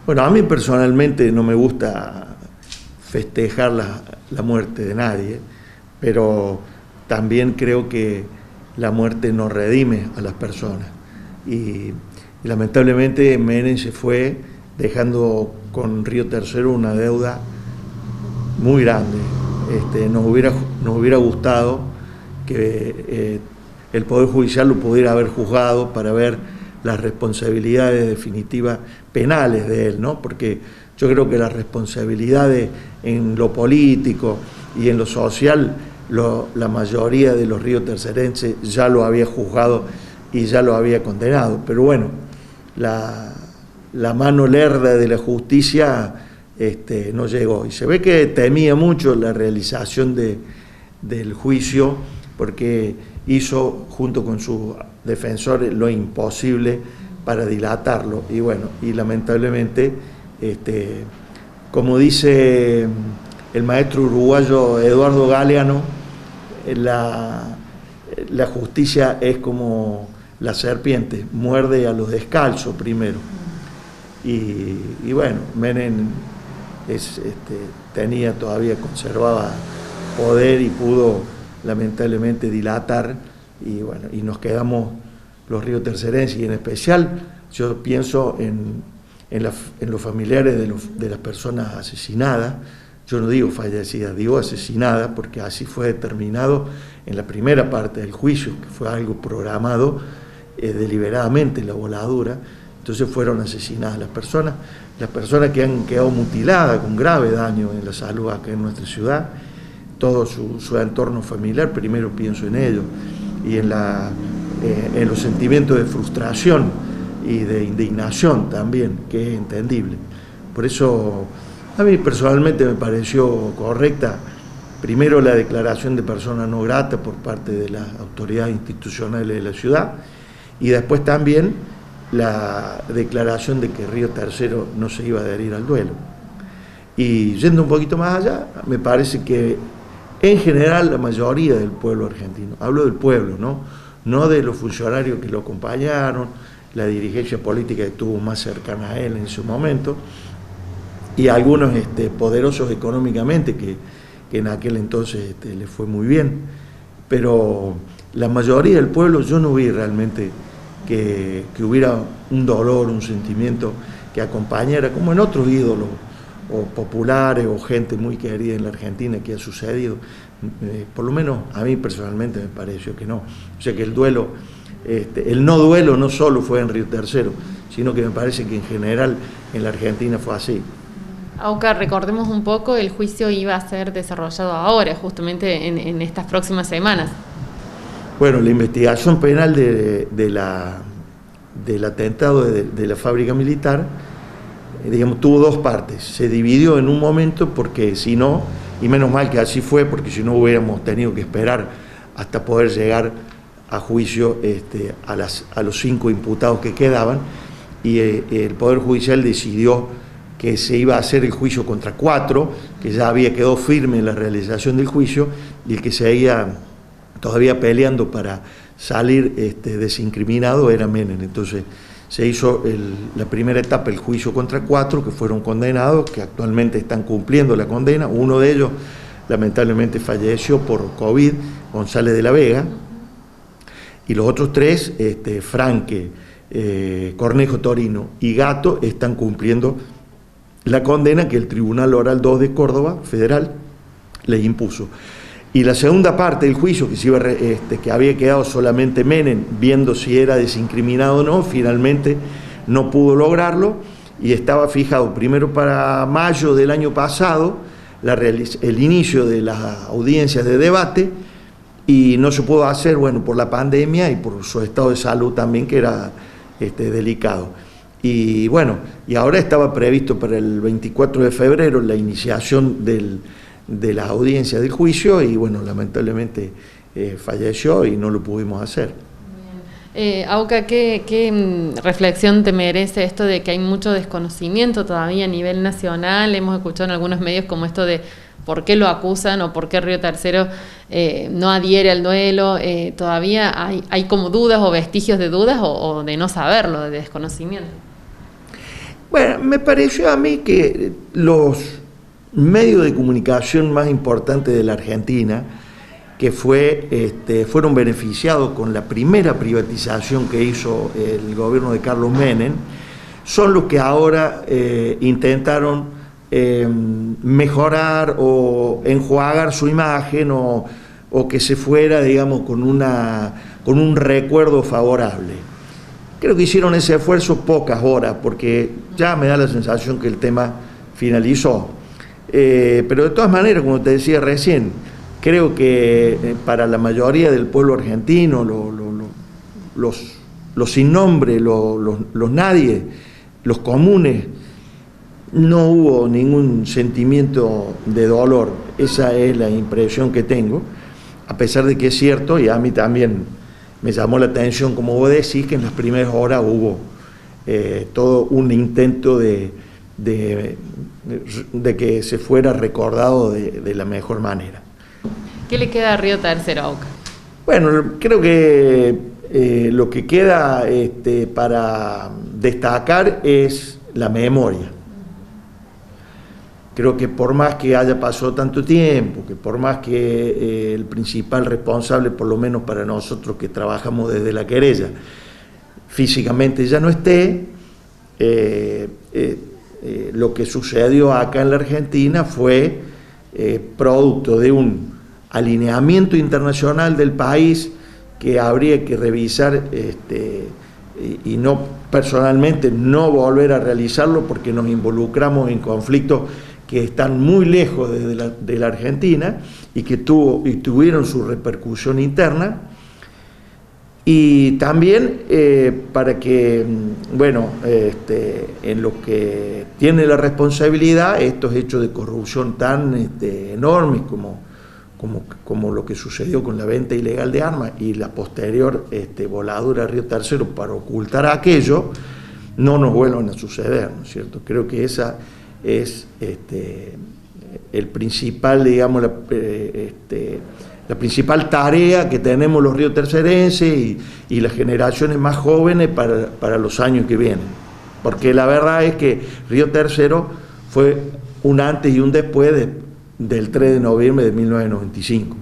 Bueno, a mí personalmente no me gusta festejar la muerte de nadie, pero también creo que la muerte nos redime a las personas. Y lamentablemente Menem se fue dejando con Río Tercero una deuda muy grande. Nos hubiera gustado que el Poder Judicial lo pudiera haber juzgado para ver las responsabilidades definitivas penales de él, ¿no? Porque yo creo que las responsabilidades en lo político y en lo social, la mayoría de los riotercerenses ya lo había juzgado y ya lo había condenado. Pero bueno, la mano lerda de la justicia no llegó. Y se ve que temía mucho la realización del juicio, porque hizo, junto con sus defensores, lo imposible para dilatarlo. Y bueno, y lamentablemente, como dice el maestro uruguayo Eduardo Galeano, la justicia es como la serpiente, muerde a los descalzos primero. Y bueno, Menem conservaba poder y pudo lamentablemente dilatar, y bueno, y nos quedamos los riotercerenses, y en especial yo pienso en los familiares de las personas asesinadas. Yo no digo fallecidas, digo asesinadas, porque así fue determinado en la primera parte del juicio, que fue algo programado deliberadamente, la voladura. Entonces fueron asesinadas las personas que han quedado mutiladas con grave daño en la salud acá en nuestra ciudad, todo su entorno familiar. Primero pienso en ellos y en los sentimientos de frustración y de indignación también, que es entendible. Por eso a mí personalmente me pareció correcta, primero, la declaración de persona no grata por parte de las autoridades institucionales de la ciudad, y después también la declaración de que Río Tercero no se iba a adherir al duelo. Y yendo un poquito más allá, me parece que en general la mayoría del pueblo argentino, hablo del pueblo, no de los funcionarios que lo acompañaron, la dirigencia política que estuvo más cercana a él en su momento, y algunos poderosos económicamente que en aquel entonces les fue muy bien, pero la mayoría del pueblo, yo no vi realmente que hubiera un dolor, un sentimiento que acompañara, como en otros ídolos o populares o gente muy querida en la Argentina que ha sucedido. Por lo menos a mí personalmente me pareció que no. O sea que el duelo, el no duelo no solo fue en Río Tercero, sino que me parece que en general en la Argentina fue así. Auca, recordemos un poco, el juicio iba a ser desarrollado ahora, justamente en estas próximas semanas. Bueno, la investigación penal del atentado de la fábrica militar, tuvo dos partes. Se dividió en un momento porque si no, y menos mal que así fue, porque si no hubiéramos tenido que esperar hasta poder llegar a juicio a los 5 imputados que quedaban, y el Poder Judicial decidió que se iba a hacer el juicio contra 4, que ya había quedado firme en la realización del juicio, y el que seguía todavía peleando para salir desincriminado era Menem. Entonces se hizo la primera etapa, el juicio contra 4, que fueron condenados, que actualmente están cumpliendo la condena. Uno de ellos lamentablemente falleció por COVID, González de la Vega, y los otros 3, Franque, Cornejo Torino y Gato, están cumpliendo la condena que el Tribunal Oral 2 de Córdoba, federal, les impuso. Y la segunda parte del juicio, que había quedado solamente Menem, viendo si era desincriminado o no, finalmente no pudo lograrlo, y estaba fijado primero para mayo del año pasado el inicio de las audiencias de debate, y no se pudo hacer, bueno, por la pandemia y por su estado de salud también, que era delicado. Y bueno, y ahora estaba previsto para el 24 de febrero la iniciación de la audiencia del juicio, y bueno, lamentablemente falleció y no lo pudimos hacer. Auca, ¿qué reflexión te merece esto de que hay mucho desconocimiento todavía a nivel nacional? Hemos escuchado en algunos medios como esto de por qué lo acusan o por qué Río Tercero no adhiere al duelo. Todavía hay como dudas o vestigios de dudas o de no saberlo, de desconocimiento. Bueno, me pareció a mí que los medios de comunicación más importantes de la Argentina, que fueron beneficiados con la primera privatización que hizo el gobierno de Carlos Menem, son los que ahora intentaron mejorar o enjuagar su imagen o que se fuera, digamos, con un recuerdo favorable. Creo que hicieron ese esfuerzo pocas horas, porque ya me da la sensación que el tema finalizó. Pero de todas maneras, como te decía recién, creo que para la mayoría del pueblo argentino, los sin nombre, los nadie, los comunes, no hubo ningún sentimiento de dolor. Esa es la impresión que tengo, a pesar de que es cierto, y a mí también me llamó la atención, como vos decís, que en las primeras horas hubo todo un intento de que se fuera recordado de la mejor manera. ¿Qué le queda a Río Tercero, AUCA? Bueno, creo que lo que queda para destacar es la memoria. Creo que por más que haya pasado tanto tiempo, que por más que el principal responsable, por lo menos para nosotros que trabajamos desde la querella, físicamente ya no esté, lo que sucedió acá en la Argentina fue producto de un alineamiento internacional del país que habría que revisar y no personalmente no volver a realizarlo, porque nos involucramos en conflictos que están muy lejos de la Argentina y que tuvieron su repercusión interna. Y también para que, bueno, en lo que tiene la responsabilidad, estos hechos de corrupción tan enormes como lo que sucedió con la venta ilegal de armas y la posterior voladura a Río Tercero para ocultar aquello, no nos vuelvan a suceder, ¿no es cierto? Creo que esa es el principal, digamos, la principal tarea que tenemos los riotercerenses y las generaciones más jóvenes para los años que vienen. Porque la verdad es que Río Tercero fue un antes y un después del 3 de noviembre de 1995.